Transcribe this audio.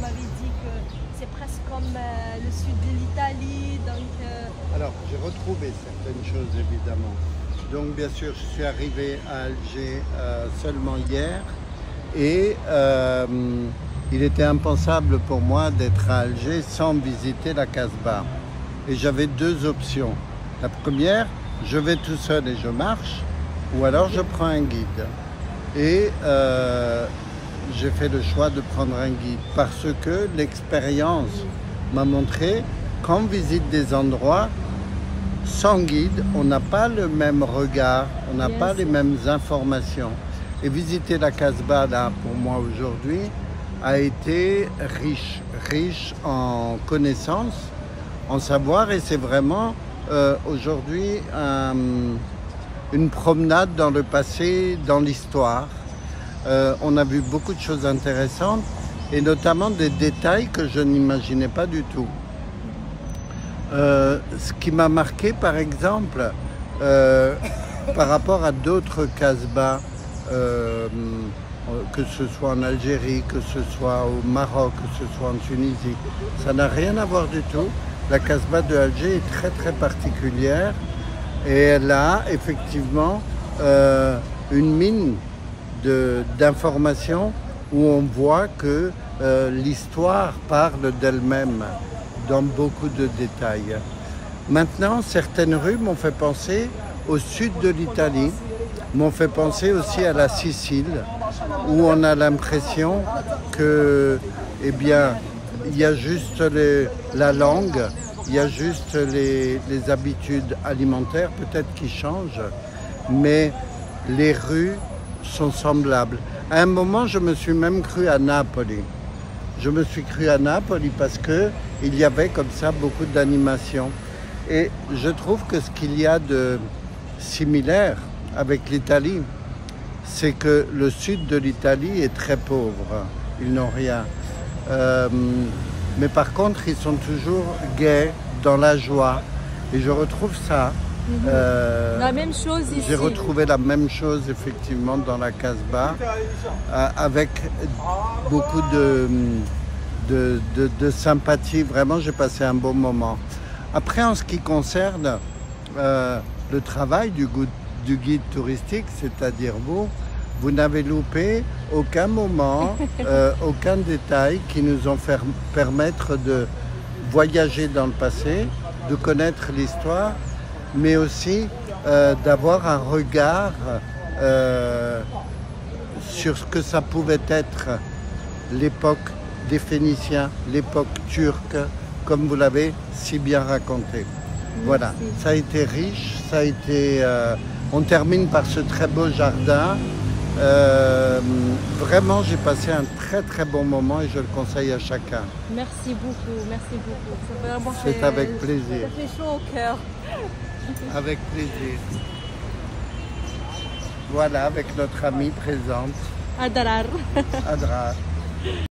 m'avez dit que c'est presque comme le sud de l'Italie. Alors, j'ai retrouvé certaines choses, évidemment. Donc, bien sûr, je suis arrivé à Alger seulement hier. Et il était impensable pour moi d'être à Alger sans visiter la Casbah. Et j'avais deux options. La première, je vais tout seul et je marche, ou alors je prends un guide. Et j'ai fait le choix de prendre un guide parce que l'expérience m'a montré quand on visite des endroits sans guide, on n'a pas le même regard, on n'a pas les mêmes informations. Et visiter la Casbah, là, pour moi aujourd'hui, a été riche en connaissances, en savoir, et c'est vraiment aujourd'hui une promenade dans le passé, dans l'histoire. On a vu beaucoup de choses intéressantes, et notamment des détails que je n'imaginais pas du tout. Ce qui m'a marqué, par exemple, par rapport à d'autres Casbahs, que ce soit en Algérie, que ce soit au Maroc, que ce soit en Tunisie, ça n'a rien à voir du tout. La Casbah de Alger est très très particulière et elle a effectivement une mine d'informations où on voit que l'histoire parle d'elle-même dans beaucoup de détails. Maintenant, certaines rues m'ont fait penser au sud de l'Italie, m'ont fait penser aussi à la Sicile, où on a l'impression que, eh bien, il y a juste la langue, il y a juste les habitudes alimentaires peut-être qui changent, mais les rues sont semblables. À un moment, je me suis même cru à Napoli. Je me suis cru à Napoli parce que il y avait comme ça beaucoup d'animation. Et je trouve que ce qu'il y a de similaire avec l'Italie, c'est que le sud de l'Italie est très pauvre. Ils n'ont rien. Mais par contre, ils sont toujours gais, dans la joie. Et je retrouve ça. La même chose ici. J'ai retrouvé la même chose effectivement dans la Casbah, avec beaucoup de sympathie. Vraiment, j'ai passé un bon moment. Après, en ce qui concerne le travail du guide touristique, c'est-à-dire vous n'avez loupé aucun moment, aucun détail qui nous ont fait permettre de voyager dans le passé, de connaître l'histoire, mais aussi d'avoir un regard sur ce que ça pouvait être l'époque des Phéniciens, l'époque turque, comme vous l'avez si bien raconté. Voilà, ça a été riche, ça a été... on termine par ce très beau jardin. Vraiment, j'ai passé un très très bon moment et je le conseille à chacun. Merci beaucoup, merci beaucoup. C'est avec plaisir. Ça fait chaud au cœur. Avec plaisir. Voilà, avec notre amie présente. Adrar. Adrar.